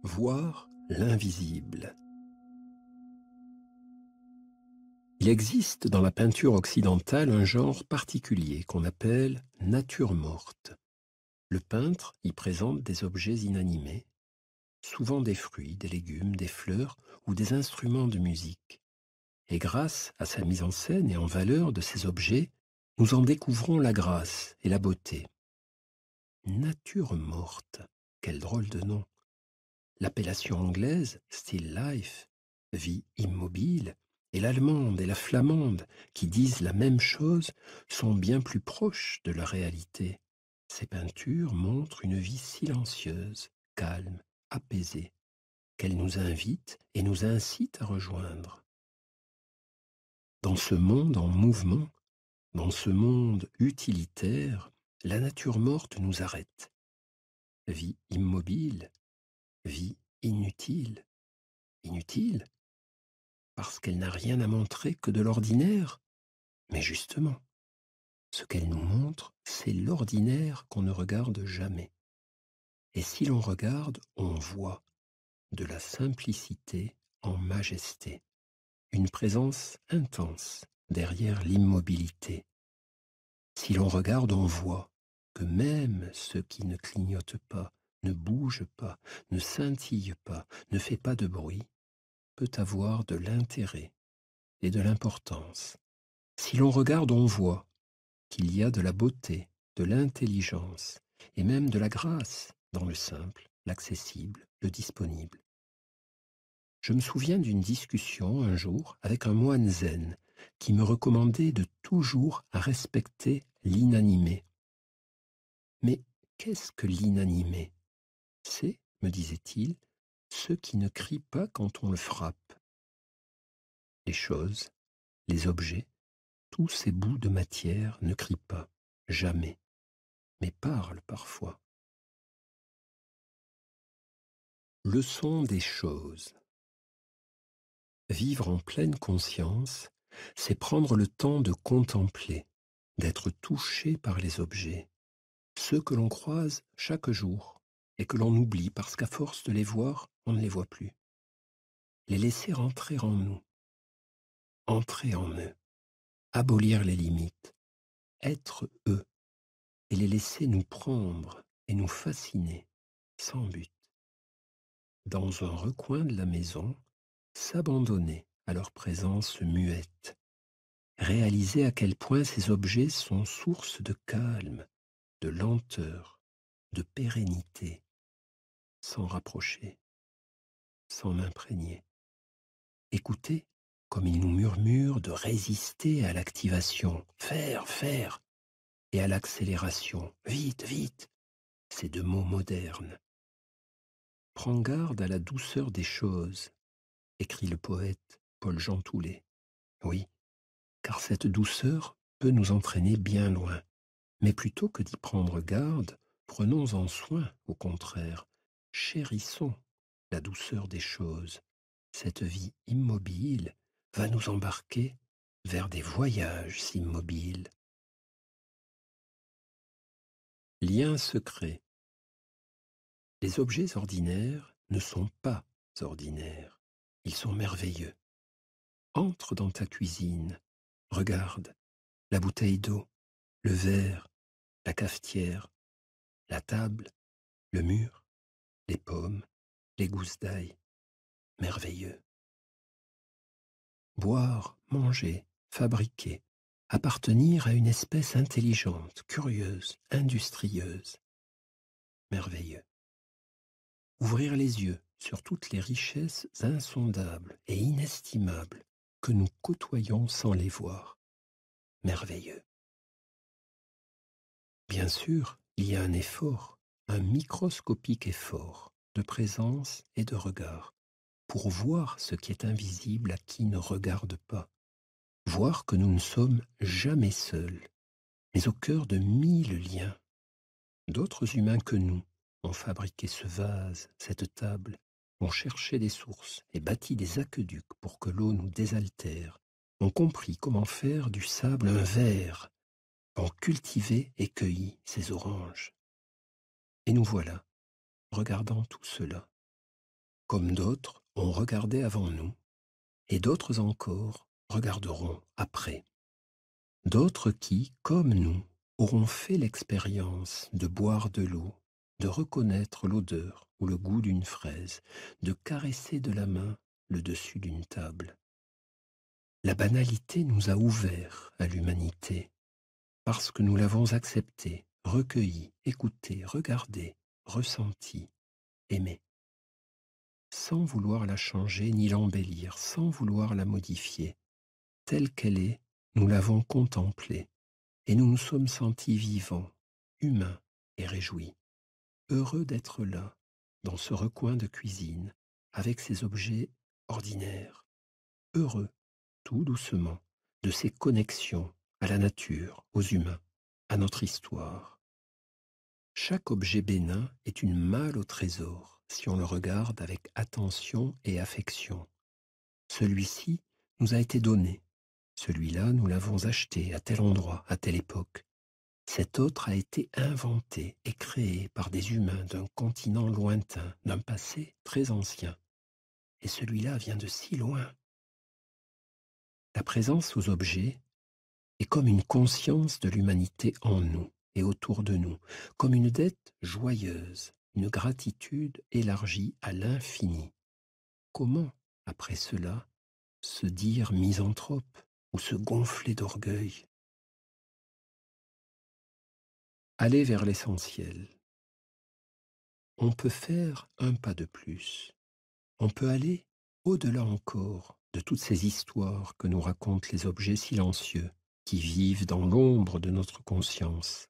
Voir l'invisible. Il existe dans la peinture occidentale un genre particulier qu'on appelle nature morte. Le peintre y présente des objets inanimés, souvent des fruits, des légumes, des fleurs ou des instruments de musique. Et grâce à sa mise en scène et en valeur de ces objets, nous en découvrons la grâce et la beauté. Nature morte, quel drôle de nom! L'appellation anglaise, still life, vie immobile, et l'allemande et la flamande, qui disent la même chose, sont bien plus proches de la réalité. Ces peintures montrent une vie silencieuse, calme, apaisée, qu'elles nous invitent et nous incitent à rejoindre. Dans ce monde en mouvement, dans ce monde utilitaire, la nature morte nous arrête. Vie immobile, vie inutile. Inutile parce qu'elle n'a rien à montrer que de l'ordinaire. Mais justement, ce qu'elle nous montre, c'est l'ordinaire qu'on ne regarde jamais. Et si l'on regarde, on voit de la simplicité en majesté, une présence intense derrière l'immobilité. Si l'on regarde, on voit que même ce qui ne clignote pas, ne bouge pas, ne scintille pas, ne fait pas de bruit, peut avoir de l'intérêt et de l'importance. Si l'on regarde, on voit qu'il y a de la beauté, de l'intelligence et même de la grâce dans le simple, l'accessible, le disponible. Je me souviens d'une discussion un jour avec un moine zen qui me recommandait de toujours respecter l'inanimé. Mais qu'est-ce que l'inanimé? C'est, me disait-il, ce qui ne crie pas quand on le frappe. Les choses, les objets, tous ces bouts de matière ne crient pas, jamais, mais parlent parfois. Leçon des choses. Vivre en pleine conscience, c'est prendre le temps de contempler, d'être touché par les objets, ceux que l'on croise chaque jour et que l'on oublie parce qu'à force de les voir, on ne les voit plus. Les laisser entrer en nous, entrer en eux, abolir les limites, être eux et les laisser nous prendre et nous fasciner, sans but. Dans un recoin de la maison, s'abandonner à leur présence muette, réaliser à quel point ces objets sont source de calme, de lenteur, de pérennité, s'en rapprocher, s'en imprégner. Écouter comme ils nous murmurent de résister à l'activation, faire, faire, et à l'accélération, vite, vite, ces deux mots modernes. Prends garde à la douceur des choses, écrit le poète Paul-Jean Toulet. Oui, car cette douceur peut nous entraîner bien loin. Mais plutôt que d'y prendre garde, prenons-en soin, au contraire. Chérissons la douceur des choses. Cette vie immobile va nous embarquer vers des voyages immobiles. Lien secret. Les objets ordinaires ne sont pas ordinaires. Ils sont merveilleux. Entre dans ta cuisine. Regarde la bouteille d'eau, le verre, la cafetière, la table, le mur, les pommes, les gousses d'ail. Merveilleux. Boire, manger, fabriquer, appartenir à une espèce intelligente, curieuse, industrieuse. Merveilleux. Ouvrir les yeux sur toutes les richesses insondables et inestimables que nous côtoyons sans les voir. Merveilleux. Bien sûr, il y a un effort, un microscopique effort de présence et de regard pour voir ce qui est invisible à qui ne regarde pas. Voir que nous ne sommes jamais seuls, mais au cœur de 1000 liens. D'autres humains que nous ont fabriqué ce vase, cette table, ont cherché des sources et bâti des aqueducs pour que l'eau nous désaltère, ont compris comment faire du sable un verre, ont cultivé et cueilli ces oranges. Et nous voilà, regardant tout cela, comme d'autres ont regardé avant nous, et d'autres encore regarderont après. D'autres qui, comme nous, auront fait l'expérience de boire de l'eau, de reconnaître l'odeur ou le goût d'une fraise, de caresser de la main le dessus d'une table. La banalité nous a ouverts à l'humanité, parce que nous l'avons acceptée, recueillie, écoutée, regardée, ressentie, aimée. Sans vouloir la changer ni l'embellir, sans vouloir la modifier. Telle qu'elle est, nous l'avons contemplée, et nous nous sommes sentis vivants, humains et réjouis, heureux d'être là, dans ce recoin de cuisine, avec ces objets ordinaires, heureux, tout doucement, de ces connexions à la nature, aux humains, à notre histoire. Chaque objet bénin est une malle au trésor, si on le regarde avec attention et affection. Celui-ci nous a été donné, celui-là nous l'avons acheté à tel endroit, à telle époque. Cet autre a été inventé et créé par des humains d'un continent lointain, d'un passé très ancien. Et celui-là vient de si loin. La présence aux objets est comme une conscience de l'humanité en nous et autour de nous, comme une dette joyeuse, une gratitude élargie à l'infini. Comment, après cela, se dire misanthrope ou se gonfler d'orgueil? Aller vers l'essentiel. On peut faire un pas de plus. On peut aller au-delà encore de toutes ces histoires que nous racontent les objets silencieux qui vivent dans l'ombre de notre conscience.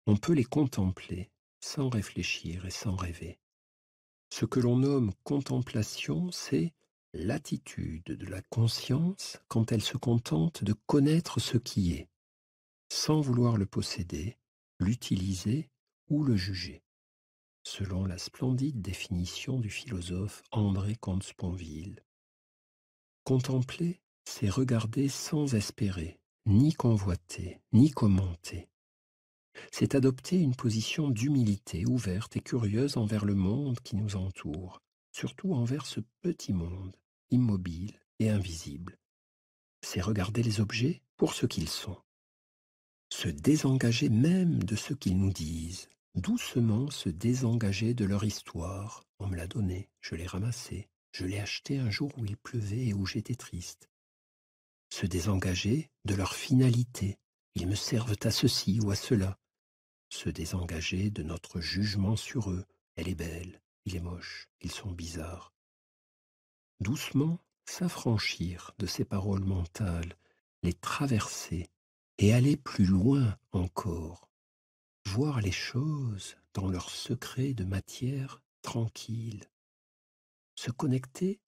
On peut les contempler sans réfléchir et sans rêver. Ce que l'on nomme contemplation, c'est l'attitude de la conscience quand elle se contente de connaître ce qui est, sans vouloir le posséder, l'utiliser ou le juger, selon la splendide définition du philosophe André Comte-Sponville. Contempler, c'est regarder sans espérer, ni convoiter, ni commenter. C'est adopter une position d'humilité ouverte et curieuse envers le monde qui nous entoure, surtout envers ce petit monde, immobile et invisible. C'est regarder les objets pour ce qu'ils sont. Se désengager même de ce qu'ils nous disent, doucement se désengager de leur histoire. On me l'a donné, je l'ai ramassé, je l'ai acheté un jour où il pleuvait et où j'étais triste. Se désengager de leur finalité, ils me servent à ceci ou à cela. Se désengager de notre jugement sur eux, elle est belle, il est moche, ils sont bizarres. Doucement s'affranchir de ces paroles mentales, les traverser et aller plus loin encore, voir les choses dans leur secret de matière tranquille, se connecter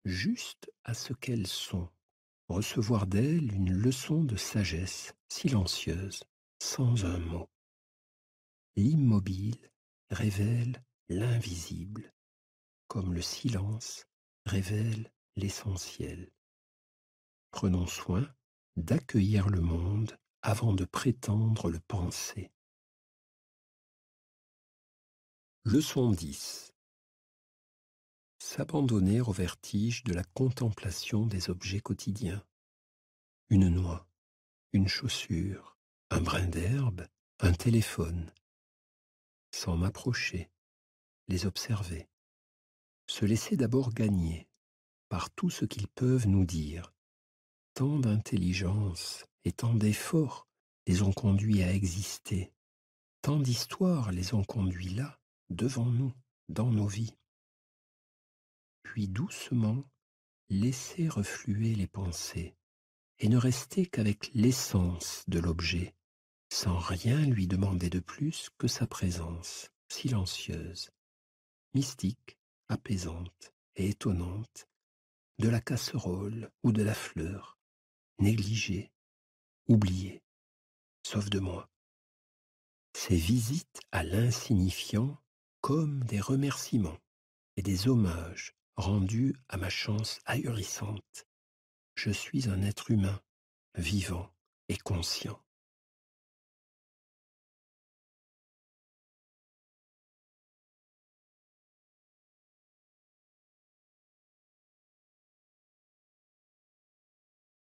juste à ce qu'elles sont, recevoir d'elles une leçon de sagesse silencieuse, sans un mot. L'immobile révèle l'invisible, comme le silence révèle l'essentiel. Prenons soin d'accueillir le monde avant de prétendre le penser. Leçon 10. S'abandonner au vertige de la contemplation des objets quotidiens. Une noix, une chaussure, un brin d'herbe, un téléphone. Sans m'approcher, les observer. Se laisser d'abord gagner par tout ce qu'ils peuvent nous dire. Tant d'intelligence et tant d'efforts les ont conduits à exister. Tant d'histoires les ont conduits là, devant nous, dans nos vies. Puis doucement, laisser refluer les pensées et ne rester qu'avec l'essence de l'objet, sans rien lui demander de plus que sa présence, silencieuse, mystique, apaisante et étonnante, de la casserole ou de la fleur, négligée, oubliée, sauf de moi. Ces visites à l'insignifiant comme des remerciements et des hommages rendus à ma chance ahurissante. Je suis un être humain, vivant et conscient.